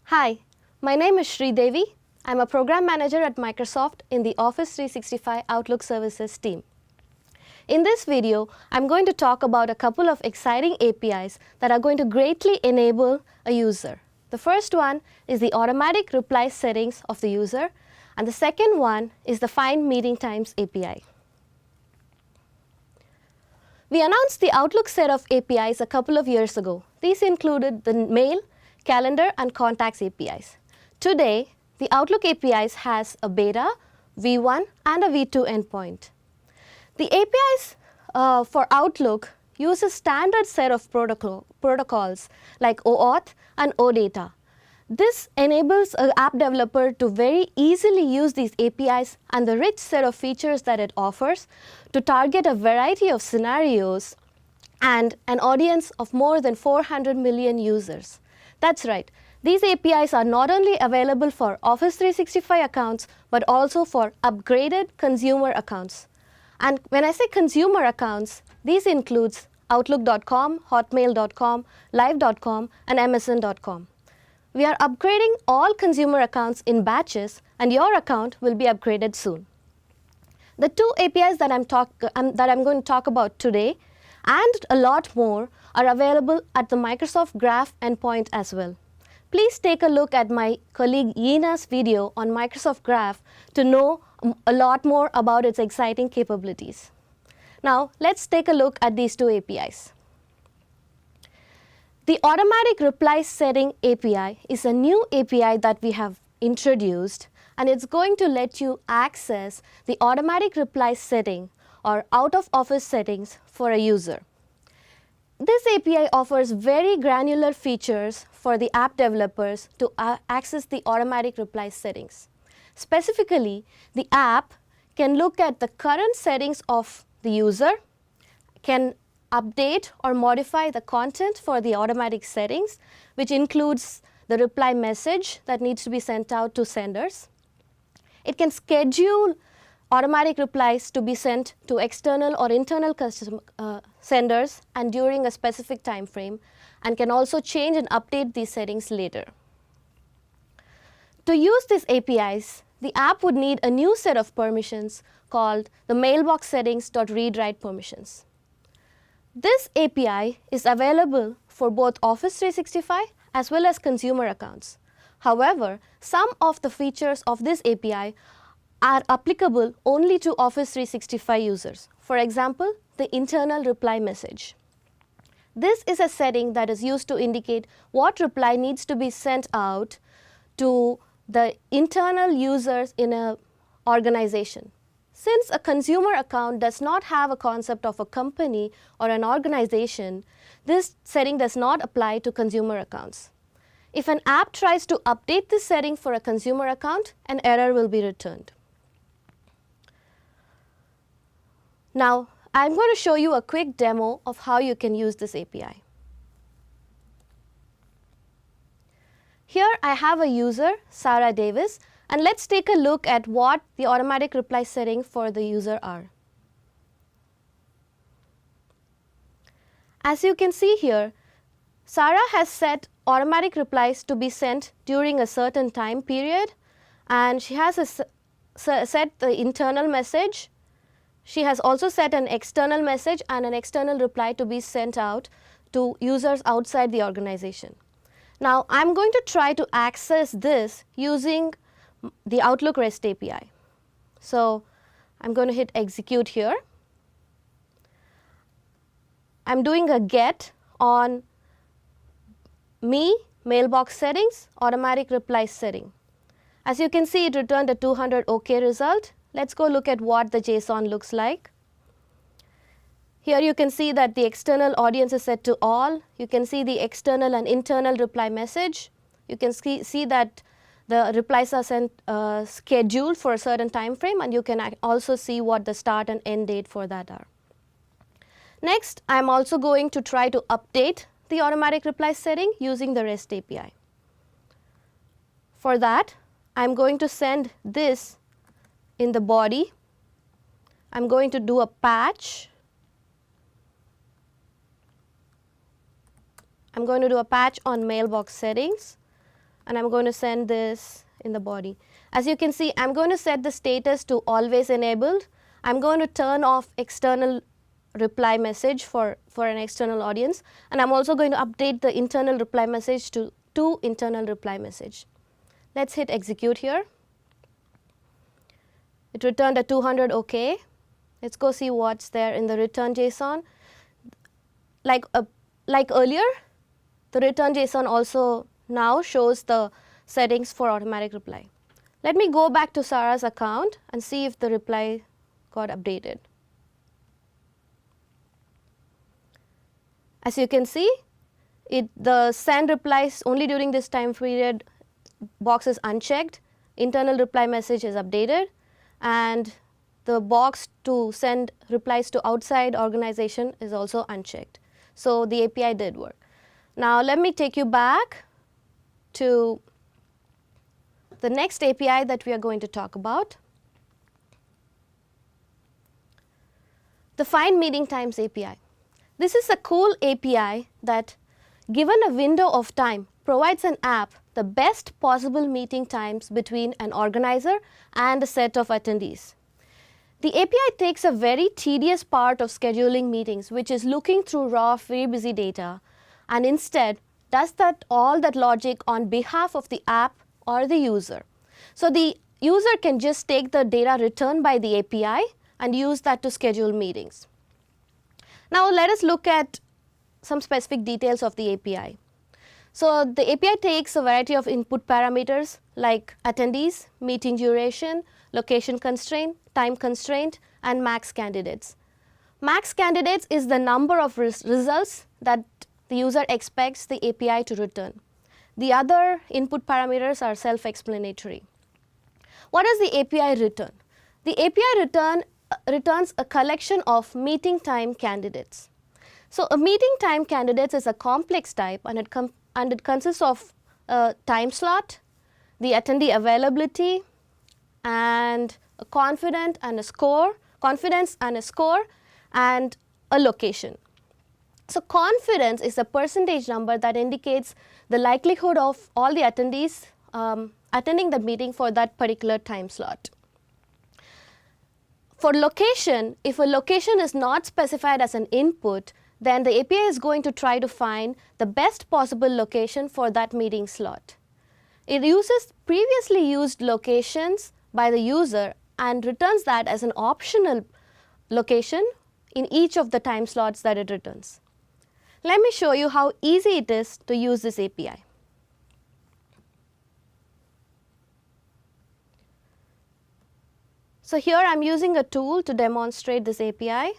Hi, my name is Sri Devi. I'm a program manager at Microsoft in the Office 365 Outlook Services team. In this video, I'm going to talk about a couple of exciting APIs that are going to greatly enable a user. The first one is the automatic reply settings of the user, and the second one is the Find Meeting Times API. We announced the Outlook set of APIs a couple of years ago. These included the Mail, Calendar, and Contacts APIs. Today, the Outlook APIs has a beta, V1, and a V2 endpoint. The APIs for Outlook use a standard set of protocols like OAuth and OData. This enables an app developer to very easily use these APIs and the rich set of features that it offers to target a variety of scenarios and an audience of more than 400 million users. That's right. These APIs are not only available for Office 365 accounts, but also for upgraded consumer accounts. And when I say consumer accounts, these includes Outlook.com, Hotmail.com, Live.com, and MSN.com. We are upgrading all consumer accounts in batches, and your account will be upgraded soon. The two APIs that I'm going to talk about today, and a lot more, are available at the Microsoft Graph endpoint as well. Please take a look at my colleague Yina's video on Microsoft Graph to know a lot more about its exciting capabilities. Now, let's take a look at these two APIs. The Automatic Reply Setting API is a new API that we have introduced, and it's going to let you access the automatic reply setting or out-of-office settings for a user. This API offers very granular features for the app developers to access the automatic reply settings. Specifically, the app can look at the current settings of the user, can update or modify the content for the automatic settings, which includes the reply message that needs to be sent out to senders. It can schedule automatic replies to be sent to external or internal senders and during a specific time frame, and can also change and update these settings later. To use these APIs, the app would need a new set of permissions called the mailbox settings.read-write permissions. This API is available for both Office 365 as well as consumer accounts. However, some of the features of this API are applicable only to Office 365 users. For example, the internal reply message. This is a setting that is used to indicate what reply needs to be sent out to the internal users in an organization. Since a consumer account does not have a concept of a company or an organization, this setting does not apply to consumer accounts. If an app tries to update this setting for a consumer account, an error will be returned. Now, I'm going to show you a quick demo of how you can use this API. Here I have a user, Sarah Davis, and let's take a look at what the automatic reply setting for the user are. As you can see here, Sarah has set automatic replies to be sent during a certain time period, and she has set the internal message. She has also set an external message and an external reply to be sent out to users outside the organization. Now, I'm going to try to access this using the Outlook REST API. So, I'm going to hit execute here. I'm doing a get on me, mailbox settings, automatic reply setting. As you can see, it returned a 200 OK result. Let's go look at what the JSON looks like. Here you can see that the external audience is set to all. You can see the external and internal reply message. You can see that the replies are sent scheduled for a certain time frame, and you can also see what the start and end date for that are. Next, I'm also going to try to update the automatic reply setting using the REST API. For that, I'm going to send this in the body. I'm going to do a patch. I'm going to do a patch on mailbox settings. and I'm going to send this in the body. As you can see, I'm going to set the status to always enabled. I'm going to turn off external reply message for an external audience, and I'm also going to update the internal reply message to internal reply message. Let's hit execute here. It returned a 200 OK. Let's go see what's there in the return JSON. Like earlier, the return JSON also now shows the settings for automatic reply. Let me go back to Sarah's account and see if the reply got updated. As you can see, the send replies only during this time period box is unchecked, internal reply message is updated, and the box to send replies to outside organization is also unchecked. So the API did work. Now let me take you back to the next API that we are going to talk about, the Find Meeting Times API. This is a cool API that, given a window of time, provides an app the best possible meeting times between an organizer and a set of attendees. The API takes a very tedious part of scheduling meetings, which is looking through raw FreeBusy data, and instead does all that logic on behalf of the app or the user. So the user can just take the data returned by the API and use that to schedule meetings. Now let us look at some specific details of the API. So the API takes a variety of input parameters like attendees, meeting duration, location constraint, time constraint, and max candidates. Max candidates is the number of results that the user expects the API to return. The other input parameters are self-explanatory. What does the API return? The API returns a collection of meeting time candidates. So a meeting time candidates is a complex type, and it consists of a time slot, the attendee availability, and a confidence and a score, and a location. So confidence is a percentage number that indicates the likelihood of all the attendees attending the meeting for that particular time slot. For location, if a location is not specified as an input, then the API is going to try to find the best possible location for that meeting slot. It uses previously used locations by the user and returns that as an optional location in each of the time slots that it returns. Let me show you how easy it is to use this API. So here I'm using a tool to demonstrate this API.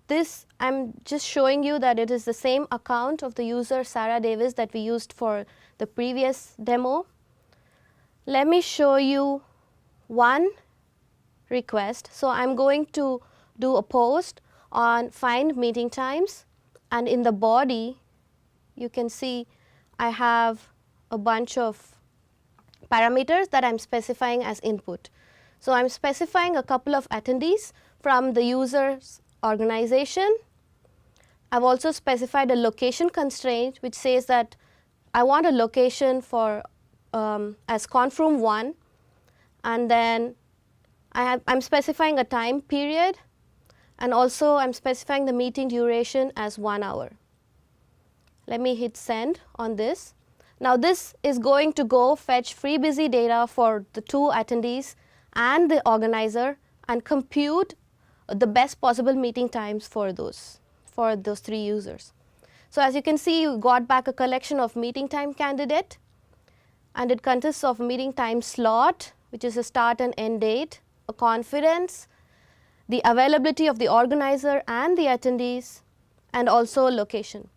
This, I'm just showing you that it is the same account of the user Sarah Davis that we used for the previous demo. Let me show you one request. So I'm going to do a post on find meeting times, and in the body you can see I have a bunch of parameters that I'm specifying as input. So I'm specifying a couple of attendees from the user's organization. I've also specified a location constraint which says that I want a location for as confroom 1, and then I'm specifying a time period, and also I'm specifying the meeting duration as 1 hour. Let me hit send on this. Now this is going to go fetch FreeBusy data for the 2 attendees and the organizer and compute the best possible meeting times for those 3 users. So as you can see, you got back a collection of meeting time candidate, and it consists of meeting time slot, which is a start and end date, a confidence, the availability of the organizer and the attendees, and also location.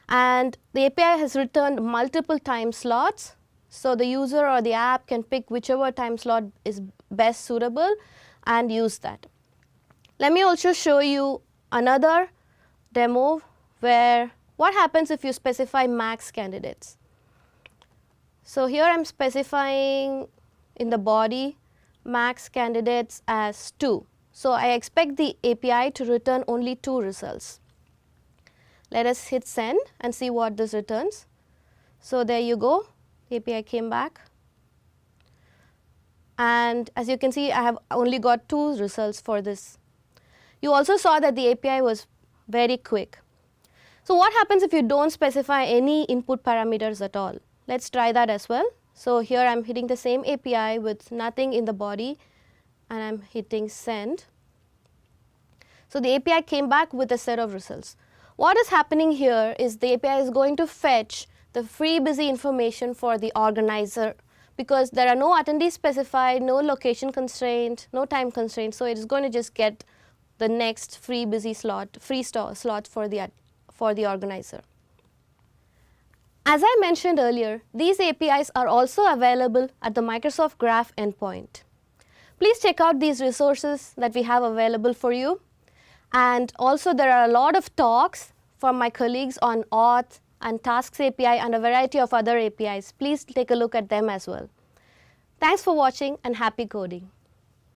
And the API has returned multiple time slots, so the user or the app can pick whichever time slot is best suitable and use that. Let me also show you another demo where what happens if you specify max candidates. So here I'm specifying in the body max candidates as 2. So I expect the API to return only 2 results. Let us hit send and see what this returns. So there you go, the API came back. And as you can see, I have only got 2 results for this. You also saw that the API was very quick. So what happens if you don't specify any input parameters at all? Let's try that as well. So here I'm hitting the same API with nothing in the body, and I'm hitting send. So the API came back with a set of results. What is happening here is the API is going to fetch the free busy information for the organizer, because there are no attendees specified, no location constraint, no time constraint. So it is going to just get the next free busy slot, slot for the organizer. As I mentioned earlier, these APIs are also available at the Microsoft Graph endpoint. Please check out these resources that we have available for you. And also there are a lot of talks from my colleagues on Auth and Tasks API and a variety of other APIs. Please take a look at them as well. Thanks for watching and happy coding.